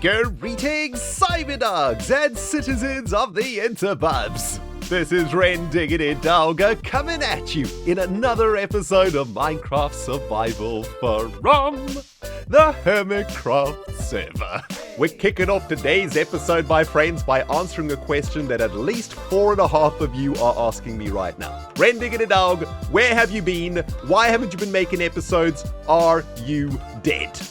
Greetings, Cyberdogs and citizens of the interbubs. This is ReNDoG coming at you in another episode of Minecraft Survival from the Hermitcraft server. We're kicking off today's episode, my friends, by answering a question that at least 4.5 of you are asking me right now. ReNDoG, where have you been? Why haven't you been making episodes? Are you dead?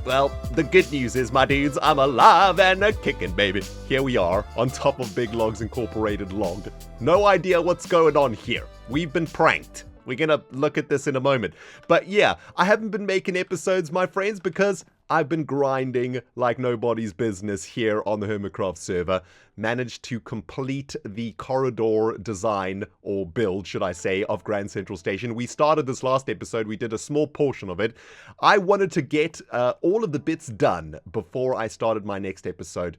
Well, the good news is, my dudes, I'm alive and a kicking, baby. Here we are, on top of Big Logs Incorporated log. No idea what's going on here. We've been pranked. We're gonna look at this in a moment. But yeah, I haven't been making episodes, my friends, because I've been grinding like nobody's business here on the Hermitcraft server. Managed to complete the corridor design, or build, should I say, of Grand Central Station. We started this last episode. We did a small portion of it. I wanted to get all of the bits done before I started my next episode,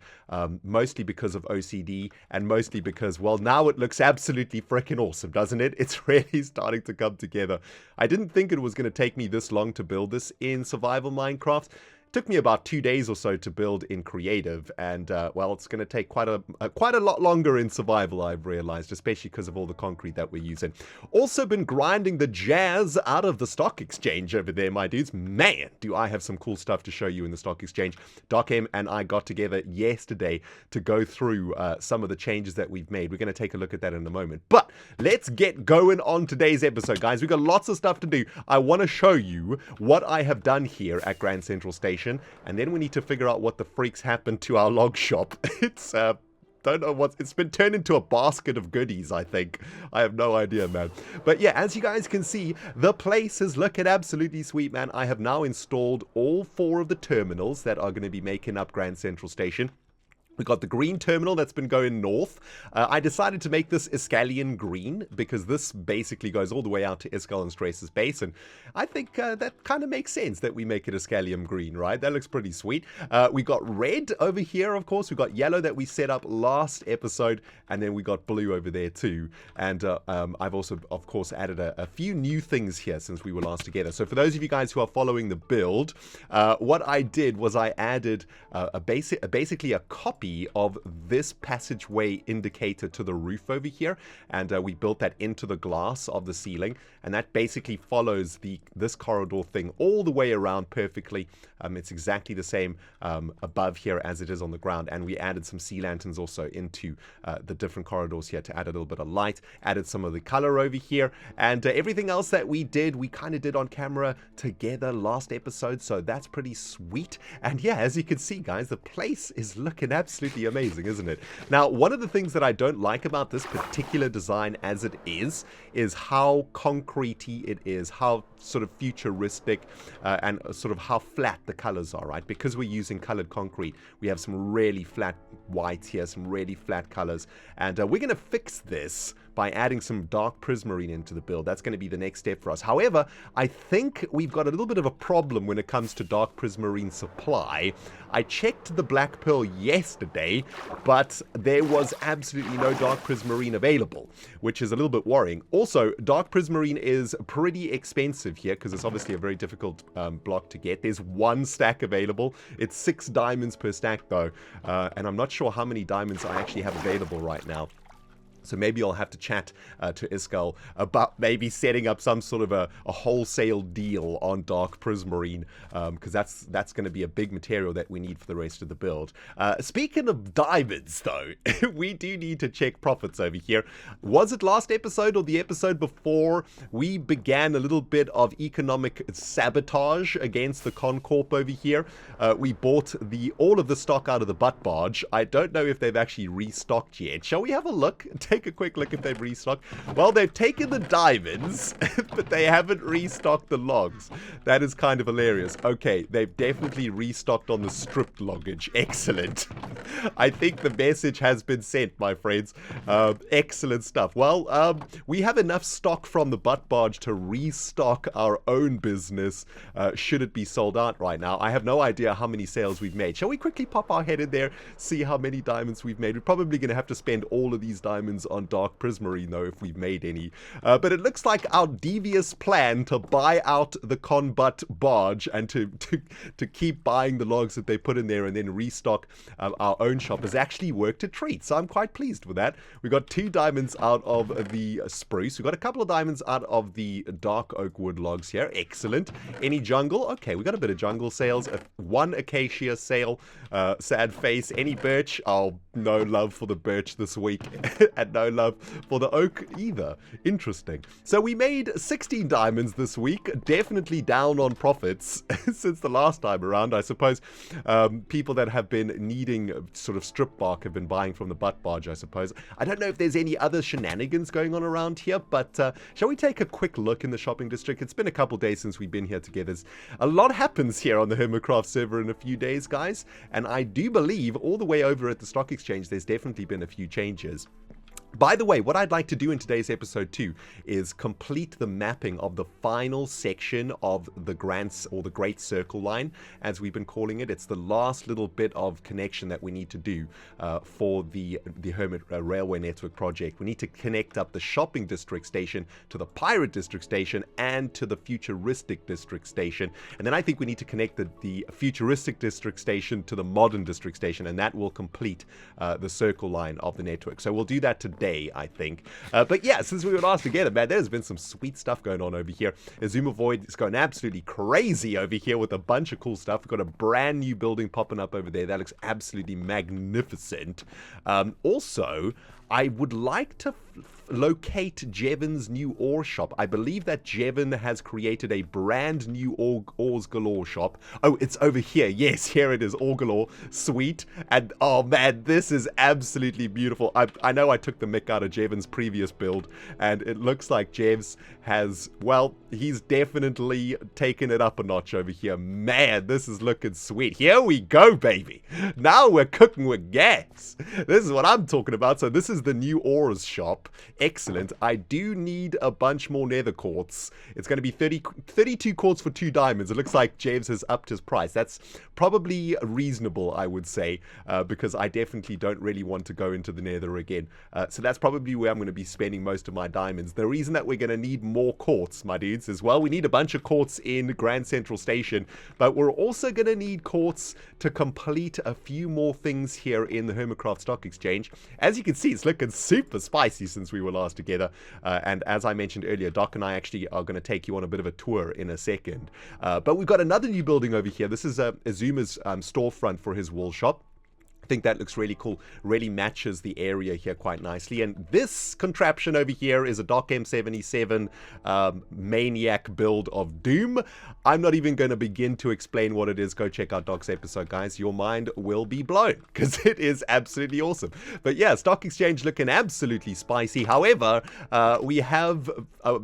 mostly because of OCD, and mostly because, well, now it looks absolutely freaking awesome, doesn't it? It's really starting to come together. I didn't think it was going to take me this long to build this in Survival Minecraft. Took me about 2 days or so to build in creative, and well, it's going to take quite a lot longer in survival, I've realized, especially because of all the concrete that we're using. Also been grinding the jazz out of the stock exchange over there, my dudes. Man, do I have some cool stuff to show you in the stock exchange. Doc M and I got together yesterday to go through some of the changes that we've made. We're going to take a look at that in a moment, but let's get going on today's episode, guys. We've got lots of stuff to do. I want to show you what I have done here at Grand Central Station. And then we need to figure out what the freaks happened to our log shop. It's don't know what, it's been turned into a basket of goodies, I think. I have no idea, man. But yeah, as you guys can see, the place is looking absolutely sweet, man. I have now installed all 4 of the terminals that are going to be making up Grand Central Station. We got the green terminal that's been going north. I decided to make this Iskalian green because this basically goes all the way out to Iskal and Stress's base, and I think that kind of makes sense that we make it Iskalian green, right? That looks pretty sweet. We got red over here, of course. We got yellow that we set up last episode, and then we got blue over there too. And I've also, of course, added a few new things here since we were last together. So for those of you guys who are following the build, what I did was I added basically a copy of this passageway indicator to the roof over here, and we built that into the glass of the ceiling, and that basically follows this corridor thing all the way around perfectly. It's exactly the same above here as it is on the ground, and we added some sea lanterns also into the different corridors here to add a little bit of light, added some of the color over here, and everything else that we did, we kind of did on camera together last episode, so that's pretty sweet. And yeah, as you can see, guys, the place is looking absolutely amazing, isn't it? Now, one of the things that I don't like about this particular design as it is how concretey it is, how sort of futuristic, and sort of how flat the colors are, right? Because we're using colored concrete, we have some really flat whites here, some really flat colors, and we're going to fix this by adding some dark prismarine into the build. That's going to be the next step for us. However, I think we've got a little bit of a problem when it comes to dark prismarine supply. I checked the Black Pearl yesterday, but there was absolutely no dark prismarine available, which is a little bit worrying. Also, dark prismarine is pretty expensive here because it's obviously a very difficult block to get. There's 1 stack available. It's 6 diamonds per stack though, and I'm not sure how many diamonds I actually have available right now. So maybe I'll have to chat to Iskal about maybe setting up some sort of a wholesale deal on dark prismarine, because that's going to be a big material that we need for the rest of the build. Speaking of diamonds, though, we do need to check profits over here. Was it last episode or the episode before we began a little bit of economic sabotage against the Concorp over here? We bought all of the stock out of the butt barge. I don't know if they've actually restocked yet. Shall we have a look? Take a quick look if they've restocked. Well, they've taken the diamonds, but they haven't restocked the logs. That is kind of hilarious. Okay, they've definitely restocked on the stripped loggage. Excellent. I think the message has been sent, my friends. Excellent stuff. Well, we have enough stock from the butt barge to restock our own business, should it be sold out right now. I have no idea how many sales we've made. Shall we quickly pop our head in there, see how many diamonds we've made? We're probably going to have to spend all of these diamonds diamonds on Dark Prismarine, though, if we've made any. But it looks like our devious plan to buy out the Conbutt barge and to keep buying the logs that they put in there and then restock our own shop has actually worked a treat. So I'm quite pleased with that. We got 2 diamonds out of the spruce. We got a couple of diamonds out of the dark oak wood logs here. Excellent. Any jungle? Okay, we got a bit of jungle sales. 1 acacia sale. Sad face. Any birch? Oh, no love for the birch this week. And no love for the oak either. Interesting. So we made 16 diamonds this week. Definitely down on profits since the last time around. I suppose people that have been needing sort of strip bark have been buying from the butt barge, I suppose. I don't know if there's any other shenanigans going on around here, but shall we take a quick look in the shopping district? It's been a couple days since we've been here together. A lot happens here on the Hermitcraft server in a few days, guys, and I do believe all the way over at the stock exchange there's definitely been a few changes. By the way, what I'd like to do in today's episode too is complete the mapping of the final section of the Great Circle Line, as we've been calling it. It's the last little bit of connection that we need to do for the Hermit Railway Network project. We need to connect up the Shopping District Station to the Pirate District Station and to the Futuristic District Station. And then I think we need to connect the Futuristic District Station to the Modern District Station, and that will complete the circle line of the network. So we'll do that today, I think. But yeah, since we were last together, man, there's been some sweet stuff going on over here. Azuma Void is going absolutely crazy over here with a bunch of cool stuff. We've got a brand new building popping up over there. That looks absolutely magnificent. Also, I would like to locate Jevon's new ore shop. I believe that Jevon has created a brand new ores galore shop. Oh, it's over here. Yes, here it is. Ore galore. Sweet. And oh man, this is absolutely beautiful. I know I took the mick out of Jevon's previous build, and it looks like Jevs has, well, he's definitely taken it up a notch over here. Man, this is looking sweet. Here we go, baby. Now we're cooking with gas. This is what I'm talking about. So this is the new ores shop. Excellent. I do need a bunch more nether quartz. It's going to be 32 quartz for 2 diamonds. It looks like James has upped his price. That's probably reasonable, I would say, because I definitely don't really want to go into the nether again. So that's probably where I'm going to be spending most of my diamonds. The reason that we're going to need more quartz, my dudes, as well, we need a bunch of quartz in Grand Central Station, but we're also going to need quartz to complete a few more things here in the Hermitcraft Stock Exchange. As you can see, it's looking super spicy since we were last together, and as I mentioned earlier, Doc and I actually are going to take you on a bit of a tour in a second. But we've got another new building over here. This is Azuma's storefront for his wool shop. I think that looks really cool, really matches the area here quite nicely. And this contraption over here is a Doc M77 maniac build of doom. I'm not even going to begin to explain what it is. Go check out Doc's episode, guys. Your mind will be blown because it is absolutely awesome. But yeah, Stock Exchange looking absolutely spicy. However, we have,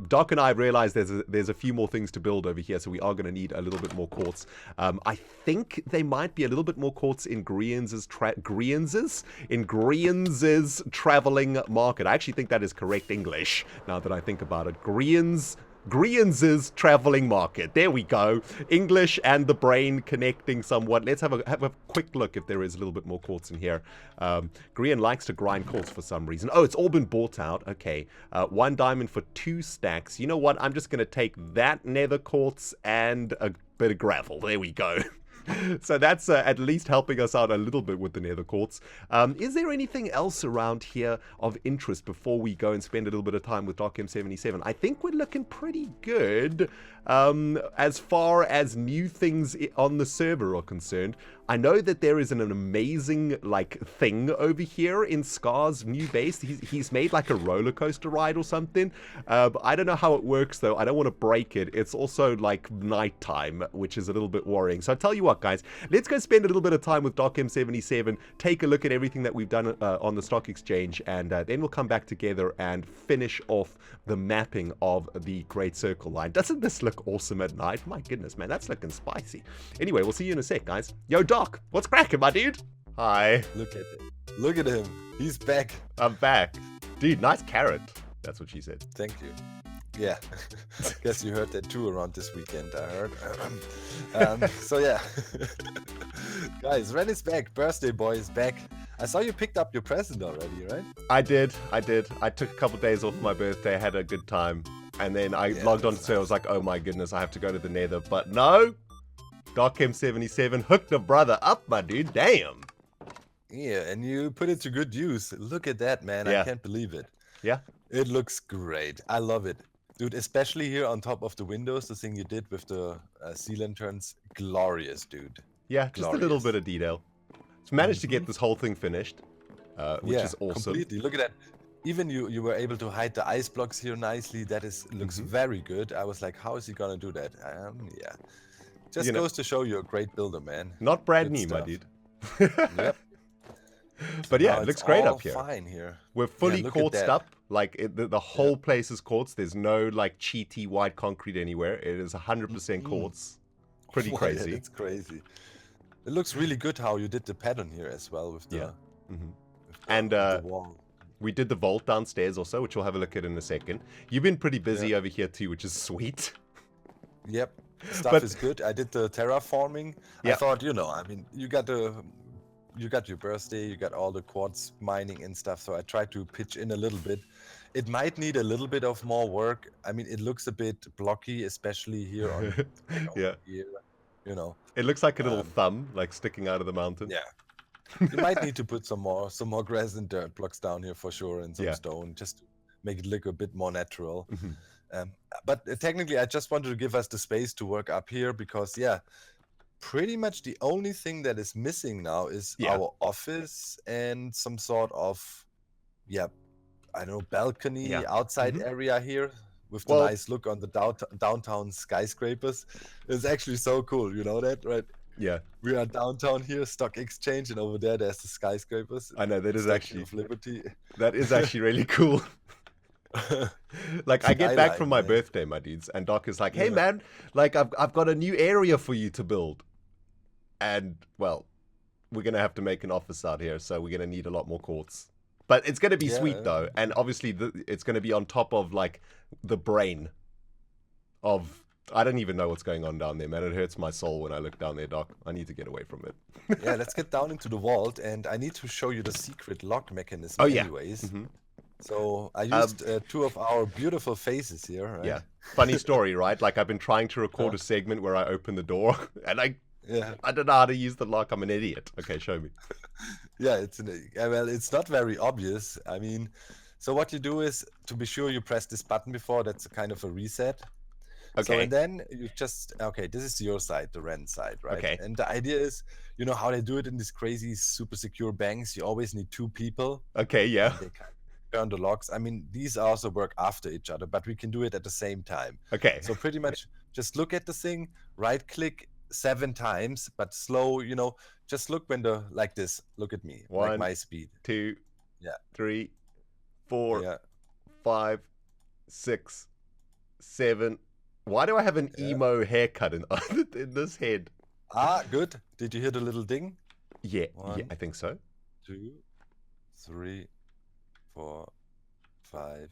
Doc and I have realized there's a few more things to build over here, so we are going to need a little bit more quartz. I think they might be a little bit more quartz in Grian's traveling market. I actually think that is correct English now that I think about it. Grian's traveling market. There we go. English and the brain connecting somewhat. Let's have a quick look if there is a little bit more quartz in here. Grian likes to grind quartz for some reason. Oh, it's all been bought out. Okay. 1 diamond for 2 stacks. You know what? I'm just going to take that nether quartz and a bit of gravel. There we go. So that's at least helping us out a little bit with the nether quartz. Is there anything else around here of interest before we go and spend a little bit of time with Doc M77? I think we're looking pretty good as far as new things on the server are concerned. I know that there is an amazing thing over here in Scar's new base. He's made like a roller coaster ride or something. But I don't know how it works though. I don't want to break it. It's also like nighttime, which is a little bit worrying. So I tell you what, guys, let's go spend a little bit of time with Doc M77, take a look at everything that we've done on the stock exchange, and then we'll come back together and finish off the mapping of the Great Circle Line. Doesn't this look awesome at night? My goodness, man, that's looking spicy. Anyway, we'll see you in a sec, guys. Yo, Doc, what's cracking, my dude? Hi. Look at it. Look at him. He's back. I'm back. Dude, nice carrot. That's what she said. Thank you. Yeah. Guess you heard that too around this weekend, I heard. So yeah. Guys, Ren is back. Birthday boy is back. I saw you picked up your present already, right? I did. I took a couple days off my birthday, had a good time. And then I logged on to say, I was like, oh my goodness, I have to go to the nether. But no, DarkM77 hooked a brother up, my dude. Damn. Yeah, and you put it to good use. Look at that, man. Yeah. I can't believe it. Yeah. It looks great. I love it. Dude, especially here on top of the windows, the thing you did with the sea lanterns, glorious, dude. Yeah, just a little bit of detail. So managed to get this whole thing finished, which is awesome. Completely. Look at that. Even you were able to hide the ice blocks here nicely. That looks very good. I was like, how is he gonna do that? Yeah. Just goes to show you're a great builder, man. Not brand new, my dude. Yep. But yeah, it looks great up here. Fine here. We're fully quartzed up. Like the whole place is quartz. There's no like cheaty white concrete anywhere. It is 100% quartz. Pretty crazy. It's crazy. It looks really good how you did the pattern here as well with the, and the wall. We did the vault downstairs also, which we'll have a look at in a second. You've been pretty busy over here too, which is sweet. Yep. Stuff is good. I did the terraforming. Yeah. I thought, I mean, you got your birthday, you got all the quartz mining and stuff, so I tried to pitch in a little bit. It might need a little bit of more work. I mean, it looks a bit blocky, especially here on here, It looks like a little thumb, like sticking out of the mountain. Yeah. You might need to put some more grass and dirt blocks down here for sure, and some stone, just to make it look a bit more natural. But technically, I just wanted to give us the space to work up here because, pretty much the only thing that is missing now is our office and some sort of, I don't know, balcony outside area here with the nice look on the downtown skyscrapers. It's actually so cool, you know that, right? Yeah. We are downtown here, Stock Exchange, and over there's the skyscrapers. I know, that is actually of Liberty. That is actually really cool. Like I get back from my birthday, my dudes, and Doc is like, hey man, like I've got a new area for you to build. And well, we're gonna have to make an office out here, so we're gonna need a lot more quartz. But it's gonna be sweet though, and obviously it's gonna be on top of like the brain of, I don't even know what's going on down there, man. It hurts my soul when I look down there, Doc. I need to get away from it. Yeah, let's get down into the vault, and I need to show you the secret lock mechanism anyways. So I used two of our beautiful faces here, right? Yeah. Funny story, right? Like I've been trying to record a segment where I open the door, and I don't know how to use the lock. I'm an idiot. Okay, show me. Yeah, well, it's not very obvious. I mean, so what you do is, to be sure, you press this button before. That's a kind of a reset. Okay. So, and then you just, this is your side, the Ren side, right? Okay. And the idea is, you know how they do it in these crazy, super secure banks? You always need two people. Okay, yeah. They kind of turn the locks. I mean, these also work after each other, but we can do it at the same time. Okay. So pretty much just look at the thing, right click 7 times, but slow, just look like this. Look at me, 1, like my speed. 2, 3, 4, 5, 6, 7. Why do I have an emo haircut in this head? Ah, good. Did you hear the little ding? Yeah, I think so. 2, 3, 4, 5,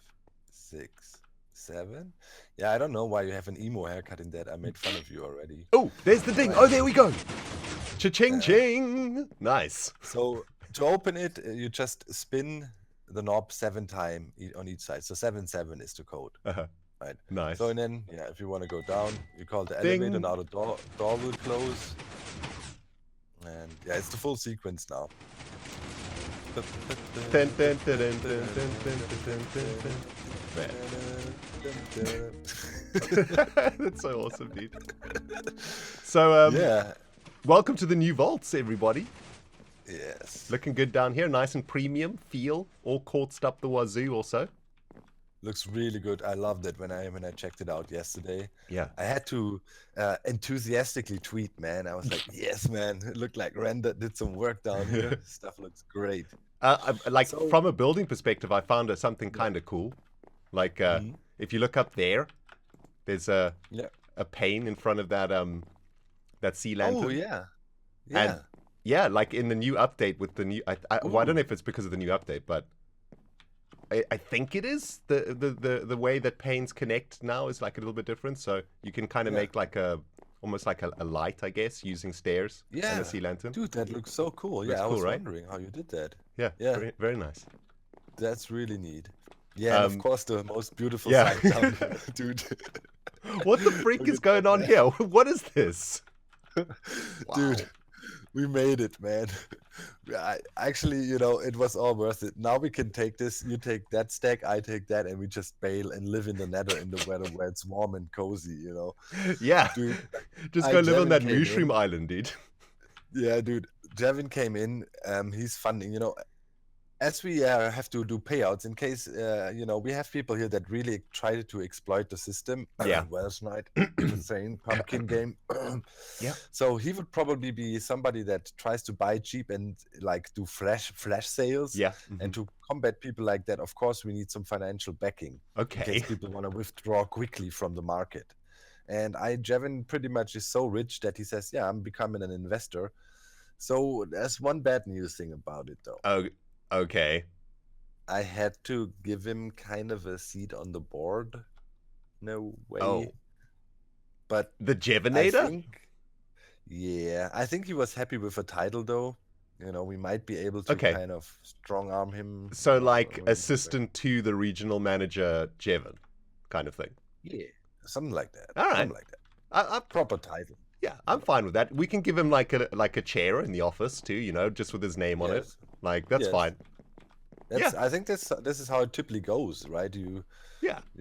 6, 7. Yeah, I don't know why you have an emo haircut in that. I made fun of you already. Oh, there's the ding. Oh, there we go. Cha-ching, ching. Nice. So to open it, you just spin the knob 7 times on each side. So 7 is the code. Right. Nice. So and then, if you want to go down, you call the elevator. Now the door will close. And it's the full sequence now. That's so awesome, dude. So, welcome to the new vaults, everybody. Yes. Looking good down here. Nice and premium feel. All quartzed up the wazoo also. Looks really good. I loved it when I checked it out yesterday. Yeah. I had to enthusiastically tweet, man. I was like, yes, man. It looked like ReNDoG did some work down here. Stuff looks great. From a building perspective, I found something kind of cool. Like, if you look up there, there's a pane in front of that sea lantern. Oh, yeah. Yeah. And yeah, like in the new update with the new... well, I don't know if it's because of the new update, but I think it is. The way that panes connect now is like a little bit different. So you can kind of make like almost like a light, I guess, using stairs and Yeah, a sea lantern. dude, that looks so cool. Looks Yeah, I cool, was right? wondering how you did that. Yeah, Yeah, very, very nice. that's really neat. Yeah, and of course the most beautiful Yeah. sight down here, dude. What the freak Look is at going that, on man. here? What is this? Dude, Wow. we made it, man. Actually, you know, it was all worth it. Now we can take this, you take that stack, I take that, and we just bail and live in the nether in the weather where it's warm and cozy, you know. Yeah. Dude, Just go live on Jevin that came mushroom in. island, dude. Yeah, dude, Jevin came in. He's funding, you know, as we have to do payouts in case, you know, we have people here that really try to exploit the system. Yeah. Welsh Night, insane pumpkin game. Yeah. So he would probably be somebody that tries to buy cheap and like do flash sales. Yeah. And to combat people like that, of course, we need some financial backing in Okay. case people want to withdraw quickly from the market. And Jevin pretty much is so rich that he says, yeah, I'm becoming an investor. So there's one bad news thing about it, though. Oh, okay. I had to give him kind of a seat on the board. No way. Oh. But The I Jevinator? think, yeah, I think he was happy with the title, though. You know, we might be able to Okay. kind of strong arm him. So, like, maybe- assistant to the regional manager, Jevin, kind of thing. Yeah, something like that. All right. Something like that. I, Proper title. yeah, I'm fine with that. We can give him like a chair in the office too, you know, just with his name on it. Yes. Like that's Yes. fine. That's, I think this is how it typically goes, right? You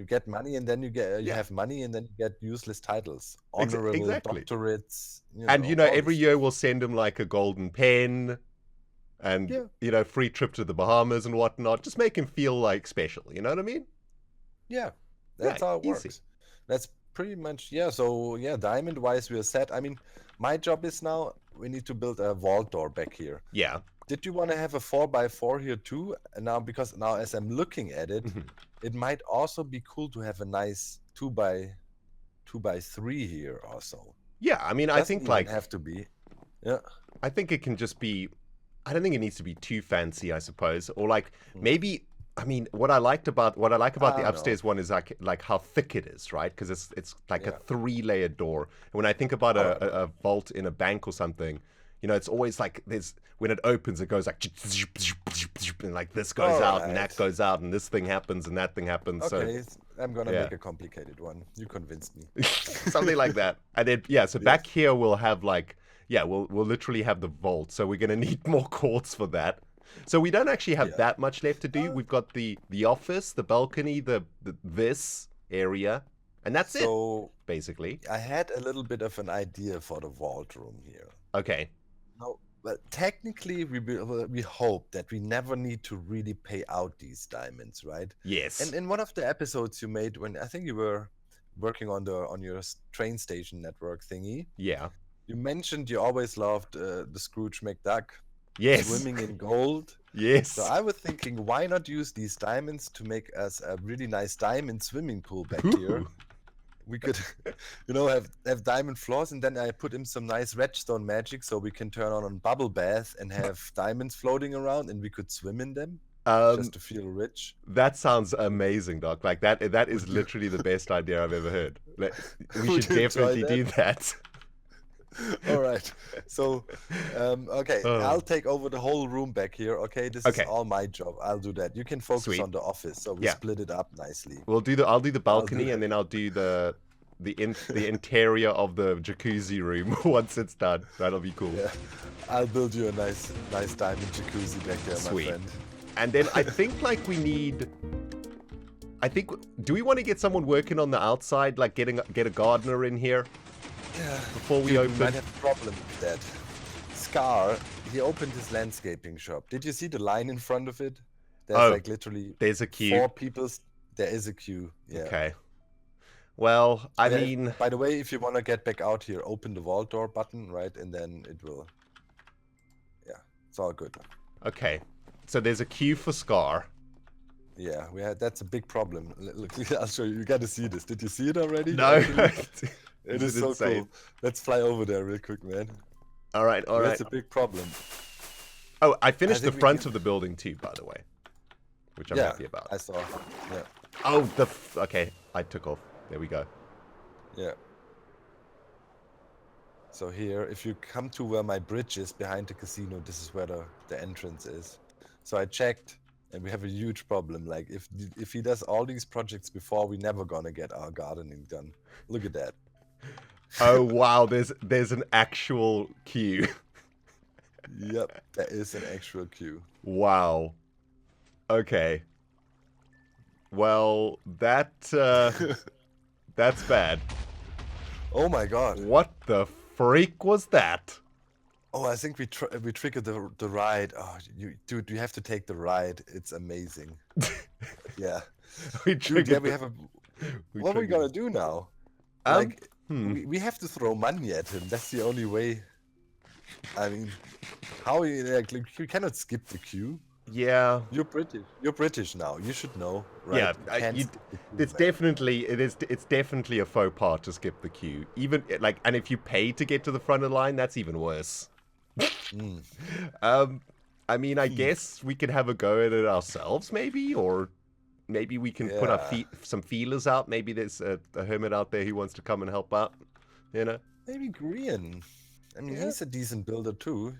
get money and then you have money and then you get useless titles, honorable exactly. doctorates, And all every this. year we'll send him like a golden pen, and free trip to the Bahamas and whatnot. Just make him feel like special. You know what I mean? Yeah, that's how it easy. works. That's pretty much, yeah. So yeah, diamond wise we're set. I mean, my job is now we need to build a vault door back here. Yeah. Did you want to have a 4x4 here too? And now, because now as I'm looking at it, it might also be cool to have a nice 2x3 here also. Yeah, I mean, I think Doesn't like even have to be. Yeah. I think it can just be. I don't think it needs to be too fancy. I suppose, or like maybe. I mean, what I like about the upstairs one is like how thick it is, right? Because it's like a 3-layer door. And when I think about a vault in a bank or something, you know, it's always like when it opens, it goes like and like this goes out and that goes out and this thing happens and that thing happens. Okay, so, I'm gonna make a complicated one. You convinced me. something like that. And then so back here we'll have like we'll literally have the vault. So we're gonna need more quartz for that. So we don't actually have that much left to do. We've got the office, the balcony, this area, and that's it, basically. I had a little bit of an idea for the vault room here. Okay. No, but technically we hope that we never need to really pay out these diamonds, right? Yes. And in one of the episodes you made when I think you were working on your train station network thingy, yeah, you mentioned you always loved the Scrooge McDuck. Yes. Swimming in gold. Yes. So I was thinking, why not use these diamonds to make us a really nice diamond swimming pool back here? We could, you know, have diamond floors, and then I put in some nice redstone magic so we can turn on bubble bath and have diamonds floating around, and we could swim in them just to feel rich. That sounds amazing, Doc. Like that is literally the best idea I've ever heard. We should definitely do that. All right. So, okay, I'll take over the whole room back here. Okay, this is all my job. I'll do that. You can focus on the office. So we split it up nicely. I'll do the balcony, and then I'll do the interior of the jacuzzi room once it's done. That'll be cool. Yeah, I'll build you a nice diamond jacuzzi back there, my friend. And then I think like we need. Do we want to get someone working on the outside, like get a gardener in here? Yeah. Before we open. We might have a problem with that. Scar, he opened his landscaping shop. Did you see the line in front of it? There's like literally there's a queue. 4 people. There is a queue. Yeah. Okay. Well, I mean. By the way, if you want to get back out here, open the vault door button, right? And then it will. Yeah, it's all good. Okay. So there's a queue for Scar. Yeah, that's a big problem. Look, I'll show you. You got to see this. Did you see it already? No. It is so cool. Let's fly over there real quick, man. All right. That's a big problem. Oh, I finished the front of the building too, by the way, which I'm happy about. I saw. Yeah. Oh, okay. I took off. There we go. Yeah. So here, if you come to where my bridge is behind the casino, this is where the entrance is. So I checked, and we have a huge problem. Like, if he does all these projects before, we're never gonna get our gardening done. Look at that. Oh wow, there's an actual queue. Yep, there is an actual queue. Wow. Okay. Well, that's bad. Oh my god. What the freak was that? Oh, I think we triggered the ride. Oh, dude, you have to take the ride. It's amazing. Yeah. Dude, yeah, we have a. What are we gonna do now? Like, we have to throw money at him. That's the only way. I mean, how like you cannot skip the queue. Yeah. You're British. You're British now. You should know, right? Yeah. You It's definitely a faux pas to skip the queue. Even like, and if you pay to get to the front of the line, that's even worse. I mean, I guess we could have a go at it ourselves, maybe, or maybe we can put our some feelers out. Maybe there's a hermit out there who wants to come and help out. You know? Maybe Grian. I mean, he's a decent builder too.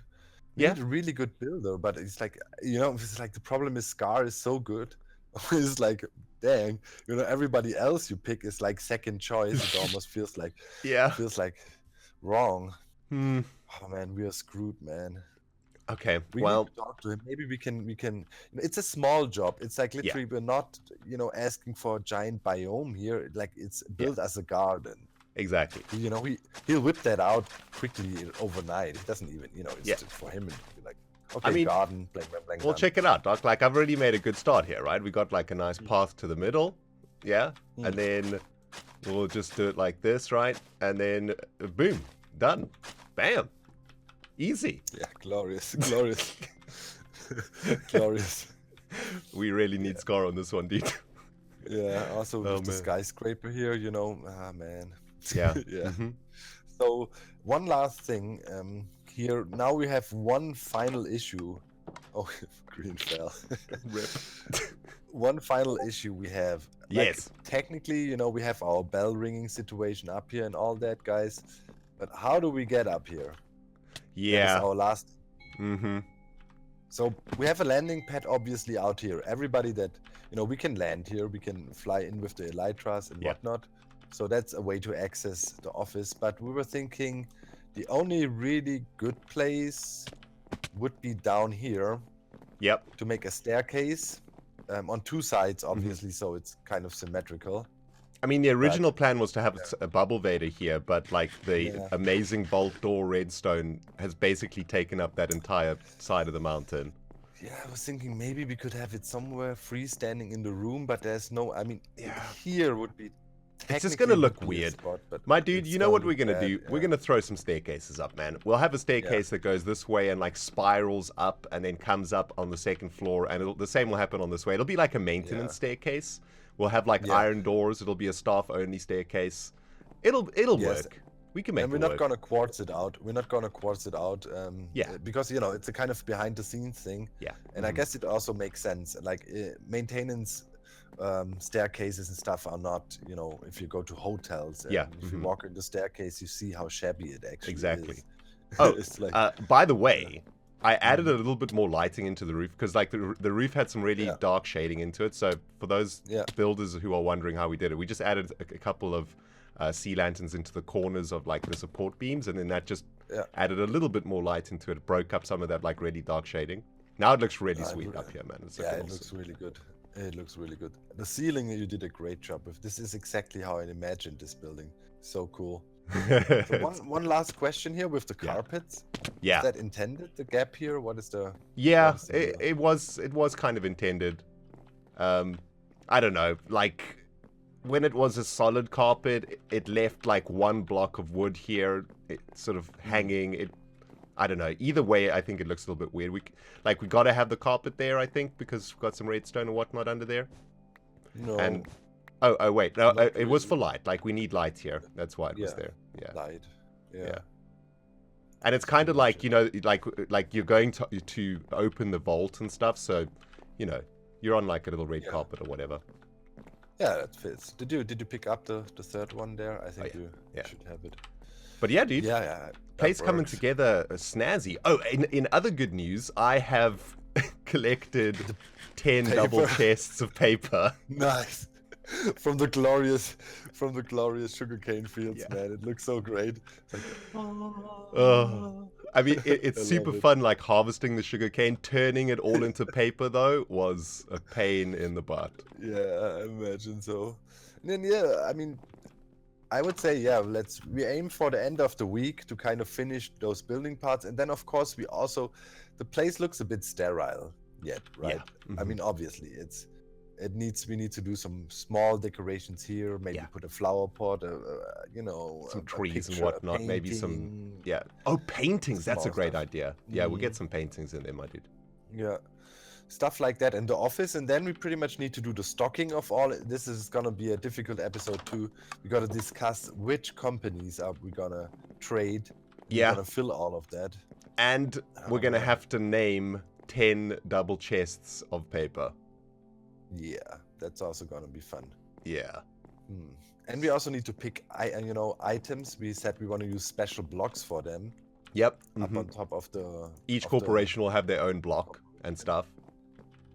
Yeah, He's a really good builder, but it's like, you know, it's like the problem is Scar is so good. It's like, dang, you know, everybody else you pick is like second choice. It almost feels like wrong. Oh man, we are screwed, man. Okay, We need to talk to him. Maybe we can. It's a small job. It's like literally we're not, you know, asking for a giant biome here. Like it's built as a garden. Exactly. You know, he'll whip that out quickly overnight. It doesn't even, you know, it's just for him. It'd be like, okay, I mean, garden, blank, blank, blank. Well, check it out, Doc. Like, I've already made a good start here, right? We got like a nice path to the middle, yeah? And then we'll just do it like this, right? And then, boom, done. Bam. Easy. Yeah, glorious, glorious. Glorious. We really need Scar on this one, dude. Yeah, also with the skyscraper here, you know, man. Yeah. Yeah. So one last thing here. Now we have one final issue. Oh, green fell. Rip. One final issue we have. Yes. Like, technically, you know, we have our bell ringing situation up here and all that, guys. But how do we get up here? Yeah. That is our last. So we have a landing pad obviously out here. Everybody that, you know, we can land here. We can fly in with the elytras and whatnot. So that's a way to access the office. But we were thinking the only really good place would be down here. Yep. To make a staircase on two sides, obviously, so it's kind of symmetrical. I mean, the original plan was to have a bubble vader here, but like the amazing bolt door redstone has basically taken up that entire side of the mountain. Yeah, I was thinking maybe we could have it somewhere freestanding in the room, but there's no. I mean, here would be. It's just gonna look weird. Spot, My dude, you know what we're gonna do? We're gonna throw some staircases up, man. We'll have a staircase that goes this way and like spirals up and then comes up on the second floor, and the same will happen on this way. It'll be like a maintenance staircase. We'll have like iron doors. It'll be a staff-only staircase. It'll work. We can make it work. And we're not gonna quartz it out. We're not gonna quartz it out. Because you know it's a kind of behind-the-scenes thing. Yeah. And I guess it also makes sense. Like maintenance staircases and stuff are not, you know, if you go to hotels. If you walk in the staircase, you see how shabby it actually is. Oh, it's like, by the way, I added a little bit more lighting into the roof because like the roof had some really dark shading into it. So for those builders who are wondering how we did it, we just added a couple of sea lanterns into the corners of like the support beams, and then that just added a little bit more light into it, broke up some of that like really dark shading. Now it looks really sweet up here, man. It's it looks really good. It looks really good. The ceiling, you did a great job with. This is exactly how I imagined this building. So cool. So one last question here with the carpets. Yeah. Is that intended? The gap here? What is the? Yeah, it was kind of intended. I don't know. Like when it was a solid carpet, it left like one block of wood here, sort of hanging. I don't know. Either way, I think it looks a little bit weird. We got to have the carpet there, I think, because we've got some redstone and whatnot under there. No. And oh wait, no, it was for light. Like we need light here. That's why it was there. Yeah. Light. Yeah. And it's kind of like, you know, like you're going to open the vault and stuff. So, you know, you're on like a little red carpet or whatever. Yeah, that fits. Did you pick up the third one there? I think you should have it. But yeah, dude. Yeah. Place coming together snazzy. Oh, in other good news, I have collected 10 double chests of paper. Nice. From the glorious sugarcane fields, man. It looks so great. It's like, I mean, it's super fun, like harvesting the sugarcane. Turning it all into paper, though, was a pain in the butt. Yeah, I imagine so. And then, I mean, I would say, we aim for the end of the week to kind of finish those building parts. And then, of course, the place looks a bit sterile yet, right? Yeah. Mm-hmm. I mean, obviously, we need to do some small decorations here, maybe put a flower pot, some trees and whatnot, maybe some, paintings, that's a great idea. Yeah, we'll get some paintings in there, my dude. Yeah, stuff like that in the office, and then we pretty much need to do the stocking of all. This is gonna be a difficult episode too. We gotta discuss which companies are we gonna trade. We're gonna fill all of that. And we're gonna have to name 10 double chests of paper. Yeah, that's also gonna be fun. Yeah. And we also need to pick, items. We said we want to use special blocks for them. Yep. Up on top of the... Each corporation will have their own block and stuff.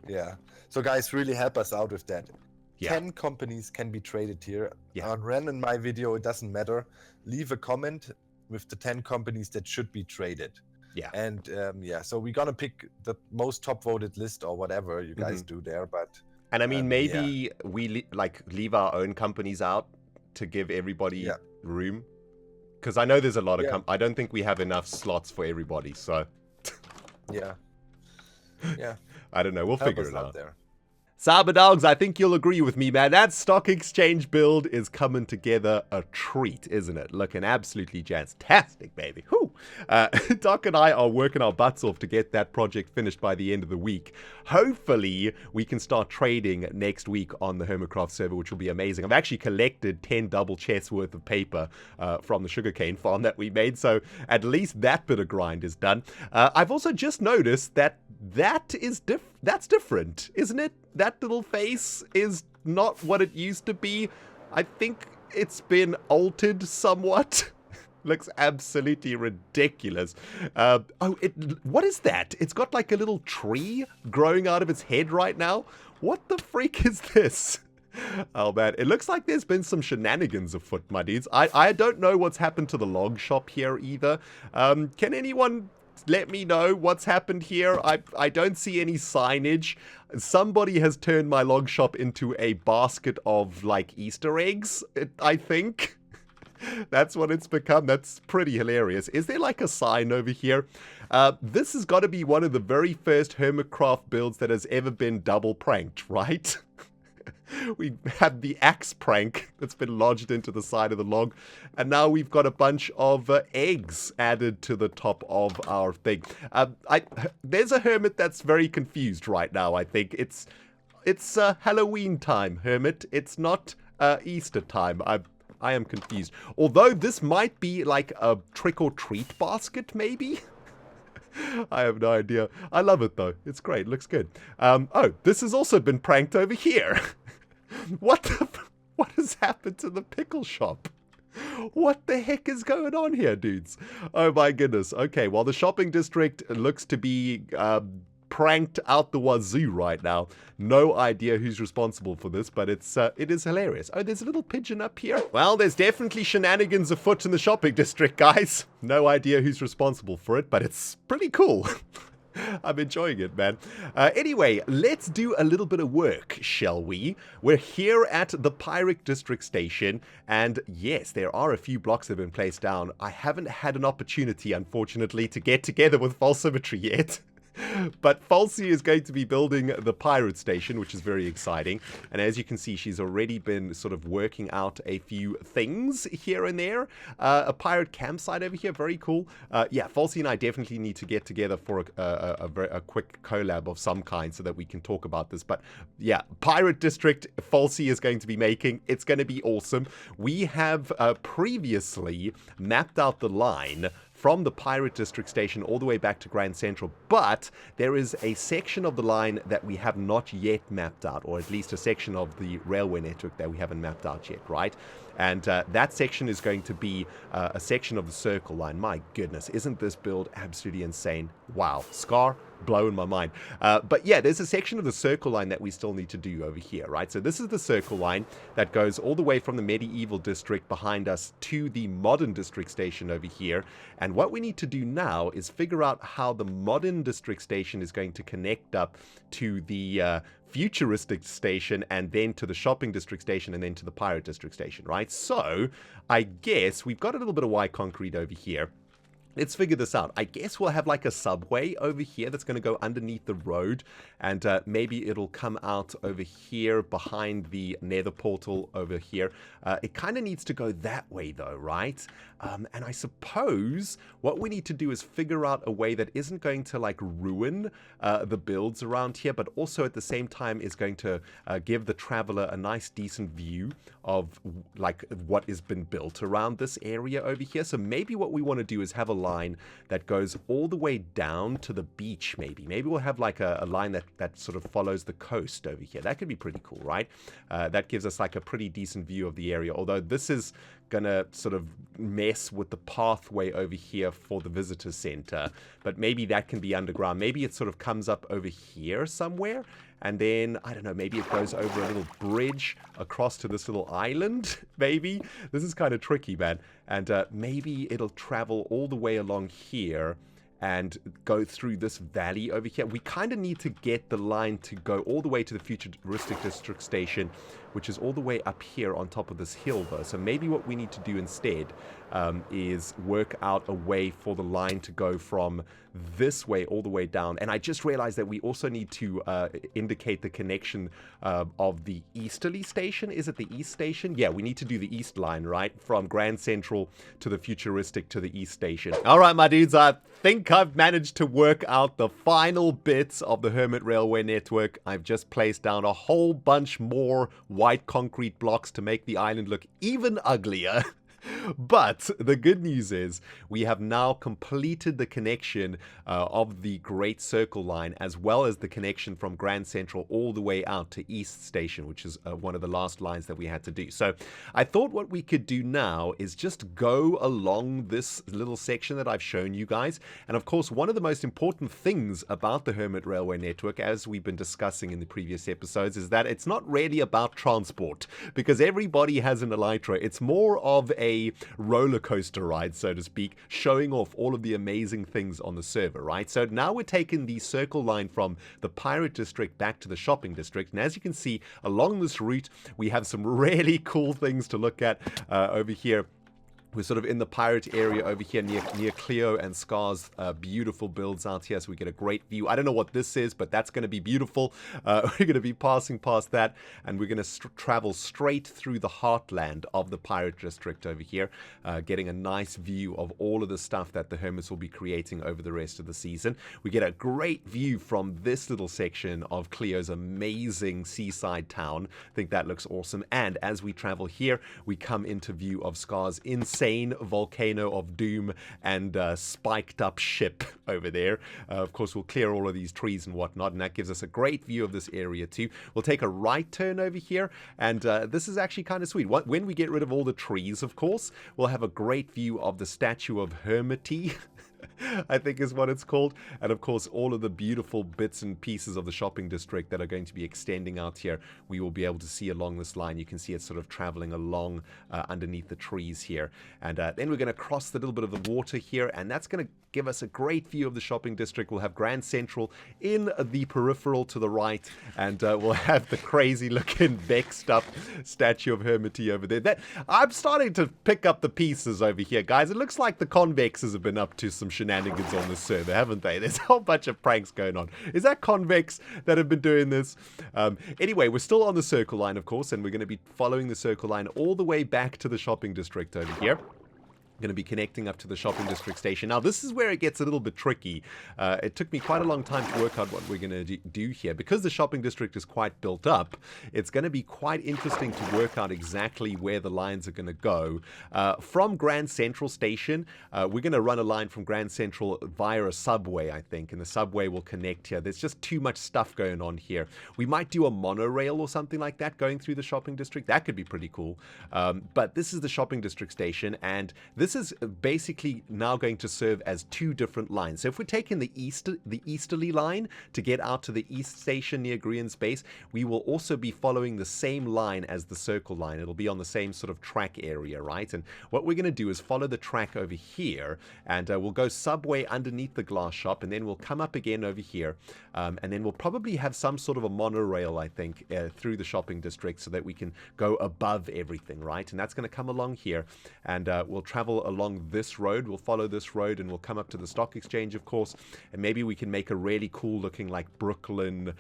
Yeah. So guys, really help us out with that. 10 companies can be traded here. On Ren and my video, it doesn't matter. Leave a comment with the 10 companies that should be traded. Yeah. And so we're gonna pick the most top voted list or whatever you guys do there, but... And I mean, maybe we leave our own companies out to give everybody room. Because I know there's a lot of I don't think we have enough slots for everybody, so... Yeah. I don't know, we'll figure it out. There. Cyberdogs, I think you'll agree with me, man. That stock exchange build is coming together a treat, isn't it? Looking absolutely fantastic, baby. Whew. Doc and I are working our butts off to get that project finished by the end of the week. Hopefully, we can start trading next week on the Hermitcraft server, which will be amazing. I've actually collected 10 double chests worth of paper from the sugarcane farm that we made, so at least that bit of grind is done. I've also just noticed that's different, isn't it? That little face is not what it used to be. I think it's been altered somewhat. Looks absolutely ridiculous. What is that? It's got like a little tree growing out of its head right now. What the freak is this? Oh man, it looks like there's been some shenanigans afoot, my dudes. I don't know what's happened to the log shop here either. Can anyone let me know what's happened here? I don't see any signage. Somebody has turned my log shop into a basket of, like, Easter eggs, I think. That's what it's become. That's pretty hilarious. Is there, like, a sign over here? This has got to be one of the very first Hermitcraft builds that has ever been double pranked, right? We had the axe prank that's been lodged into the side of the log, and now we've got a bunch of eggs added to the top of our thing. There's a hermit that's very confused right now, I think. It's Halloween time, Hermit. It's not Easter time. I am confused. Although this might be like a trick-or-treat basket, maybe? I have no idea. I love it, though. It's great. It looks good. This has also been pranked over here. What has happened to the pickle shop? What the heck is going on here, dudes? Oh, my goodness. Okay, well, the shopping district looks to be pranked out the wazoo right now. No idea who's responsible for this, but it is hilarious. Oh, there's a little pigeon up here. Well, there's definitely shenanigans afoot in the shopping district, guys. No idea who's responsible for it, but it's pretty cool. I'm enjoying it, man. Anyway, let's do a little bit of work, shall we? We're here at the Pirate District Station, and yes, there are a few blocks that have been placed down. I haven't had an opportunity, unfortunately, to get together with False Symmetry yet. But Falsey is going to be building the pirate station, which is very exciting. And as you can see, she's already been sort of working out a few things here and there. A pirate campsite over here, very cool. Yeah, Falsey and I definitely need to get together for a quick collab of some kind so that we can talk about this. But yeah, Pirate District, Falsey is going to be making. It's going to be awesome. We have previously mapped out the line from the Pirate District Station all the way back to Grand Central, but there is a section of the line that we have not yet mapped out, or at least a section of the railway network that we haven't mapped out yet, right? And that section is going to be a section of the Circle Line. My goodness, isn't this build absolutely insane? Wow, Scar, blowing my mind. But yeah, there's a section of the Circle Line that we still need to do over here, right? So this is the Circle Line that goes all the way from the medieval district behind us to the modern district station over here. And what we need to do now is figure out how the modern district station is going to connect up to the futuristic station, and then to the shopping district station, and then to the pirate district station, right? So I guess we've got a little bit of white concrete over here. Let's figure this out. I guess we'll have like a subway over here that's going to go underneath the road, and maybe it'll come out over here behind the nether portal over here. It kind of needs to go that way though, right? And I suppose what we need to do is figure out a way that isn't going to like ruin the builds around here, but also at the same time is going to give the traveler a nice decent view of like what has been built around this area over here. So maybe what we want to do is have a line that goes all the way down to the beach. Maybe we'll have like a line that sort of follows the coast over here. That could be pretty cool, right? That gives us like a pretty decent view of the area, although this is gonna sort of mess with the pathway over here for the visitor center, but maybe that can be underground. Maybe it sort of comes up over here somewhere, and then, I don't know, maybe it goes over a little bridge across to this little island, maybe. This is kind of tricky, man. And maybe it'll travel all the way along here and go through this valley over here. We kind of need to get the line to go all the way to the futuristic district station, which is all the way up here on top of this hill, though. So maybe what we need to do instead is work out a way for the line to go from this way all the way down. And I just realized that we also need to indicate the connection of the easterly station. Is it the east station? Yeah, we need to do the east line, right? From Grand Central to the futuristic to the east station. All right, my dudes, I think I've managed to work out the final bits of the Hermit Railway network. I've just placed down a whole bunch more white concrete blocks to make the island look even uglier. But the good news is we have now completed the connection of the Great Circle Line, as well as the connection from Grand Central all the way out to East Station, which is one of the last lines that we had to do. So I thought what we could do now is just go along this little section that I've shown you guys. And of course, one of the most important things about the Hermit Railway network, as we've been discussing in the previous episodes, is that it's not really about transport, because everybody has an elytra. It's more of a roller coaster ride, so to speak, showing off all of the amazing things on the server, right? So now we're taking the circle line from the pirate district back to the shopping district, and as you can see along this route we have some really cool things to look at over here. We're sort of in the pirate area over here near Cleo and Scar's beautiful builds out here, so we get a great view. I don't know what this is, but that's going to be beautiful. We're going to be passing past that, and we're going to travel straight through the heartland of the pirate district over here, getting a nice view of all of the stuff that the Hermits will be creating over the rest of the season. We get a great view from this little section of Cleo's amazing seaside town. I think that looks awesome. And as we travel here, we come into view of Scar's insane volcano of doom and spiked up ship over there. Of course, we'll clear all of these trees and whatnot, and that gives us a great view of this area too. We'll take a right turn over here, and this is actually kind of sweet. When we get rid of all the trees, of course, we'll have a great view of the statue of Hermity. I think is what it's called. And of course, all of the beautiful bits and pieces of the shopping district that are going to be extending out here, we will be able to see along this line. You can see it sort of traveling along underneath the trees here. And then we're going to cross the little bit of the water here, and that's going to give us a great view of the shopping district. We'll have Grand Central in the peripheral to the right, and we'll have the crazy looking vexed up statue of Hermity over there. I'm starting to pick up the pieces over here, guys. It looks like the Convexes have been up to some shenanigans on this server, haven't they? There's a whole bunch of pranks going on. Is that Convex that have been doing this? Anyway, we're still on the circle line, of course, and we're going to be following the circle line all the way back to the shopping district over here. going to be connecting up to the shopping district station. Now, this is where it gets a little bit tricky. It took me quite a long time to work out what we're going to do here. Because the shopping district is quite built up, it's going to be quite interesting to work out exactly where the lines are going to go. From Grand Central Station, we're going to run a line from Grand Central via a subway, I think, and the subway will connect here. There's just too much stuff going on here. We might do a monorail or something like that going through the shopping district. That could be pretty cool. But this is the shopping district station, and this is basically now going to serve as two different lines. So if we're taking the easterly line to get out to the east station near Green Space, we will also be following the same line as the circle line. It'll be on the same sort of track area, right? And what we're going to do is follow the track over here, and we'll go subway underneath the glass shop, and then we'll come up again over here, and then we'll probably have some sort of a monorail, I think, through the shopping district so that we can go above everything, right? And that's going to come along here, and we'll travel along this road. We'll follow this road, and we'll come up to the stock exchange, of course, and maybe we can make a really cool looking like Brooklyn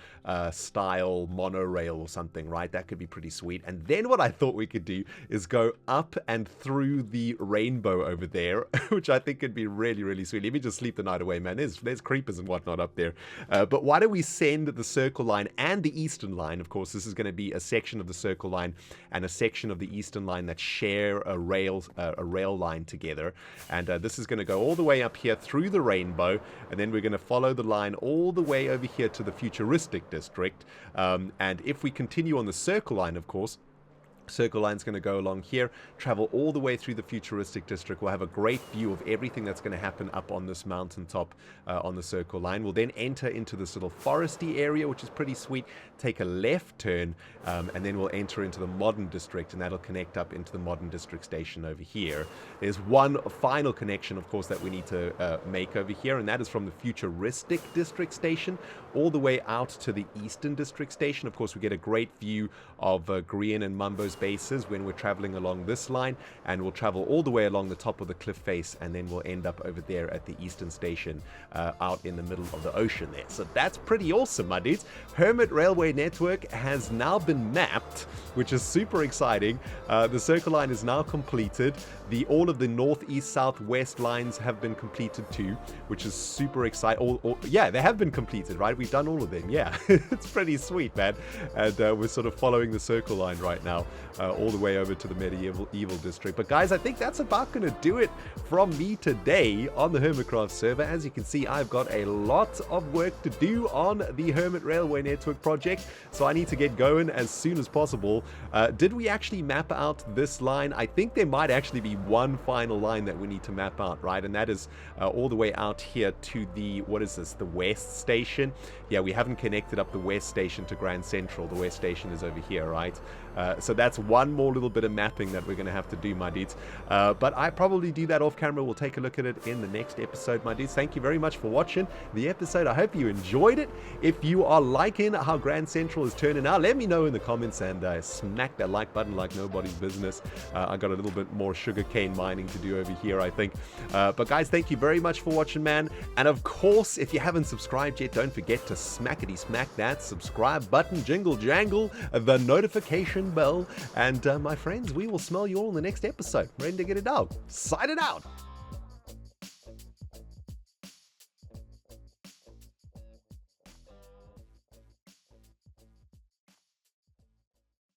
style monorail or something, right? That could be pretty sweet. And then what I thought we could do is go up and through the rainbow over there, which I think could be really, really sweet. Let me just sleep the night away, man. There's creepers and whatnot up there. But why don't we send the circle line and the eastern line? Of course, this is going to be a section of the circle line and a section of the eastern line that share a rail line together. And this is going to go all the way up here through the rainbow, and then we're going to follow the line all the way over here to the futuristic district. And if we continue on the circle line, of course, circle line's going to go along here, travel all the way through the futuristic district. We'll have a great view of everything that's going to happen up on this mountaintop on the circle line. We'll then enter into this little foresty area, which is pretty sweet, take a left turn, and then we'll enter into the modern district, and that'll connect up into the modern district station over here. There's one final connection, of course, that we need to make over here, and that is from the futuristic district station all the way out to the eastern district station. Of course, we get a great view of Grian and Mumbo's bases when we're traveling along this line, and we'll travel all the way along the top of the cliff face, and then we'll end up over there at the eastern station out in the middle of the ocean there. So that's pretty awesome, my dudes. Hermit Railway Network has now been mapped, which is super exciting. The circle line is now completed. All of the north, east, south, west lines have been completed too, which is super exciting. Yeah, they have been completed, right? We've done all of them. Yeah, it's pretty sweet, man. And we're sort of following the circle line right now, all the way over to the medieval evil district. But guys, I think that's about going to do it from me today on the Hermitcraft server. As you can see, I've got a lot of work to do on the Hermit Railway Network project, so I need to get going as soon as possible. Did we actually map out this line? I think there might actually be one final line that we need to map out, right? And that is all the way out here to the, what is this, the west station. Yeah, we haven't connected up the west station to Grand Central. The west station is over here, right? So that's one more little bit of mapping that we're going to have to do, my dudes. But I probably do that off camera. We'll take a look at it in the next episode, my dudes. Thank you very much for watching the episode. I hope you enjoyed it. If you are liking how Grand Central is turning out, let me know in the comments, and smack that like button like nobody's business. I got a little bit more sugarcane mining to do over here, I think. But guys, thank you very much for watching, man. And of course, if you haven't subscribed yet, don't forget to smackety smack that subscribe button, jingle jangle the notification bell. And my friends, we will smell you all in the next episode. ReNDoG, sign it out.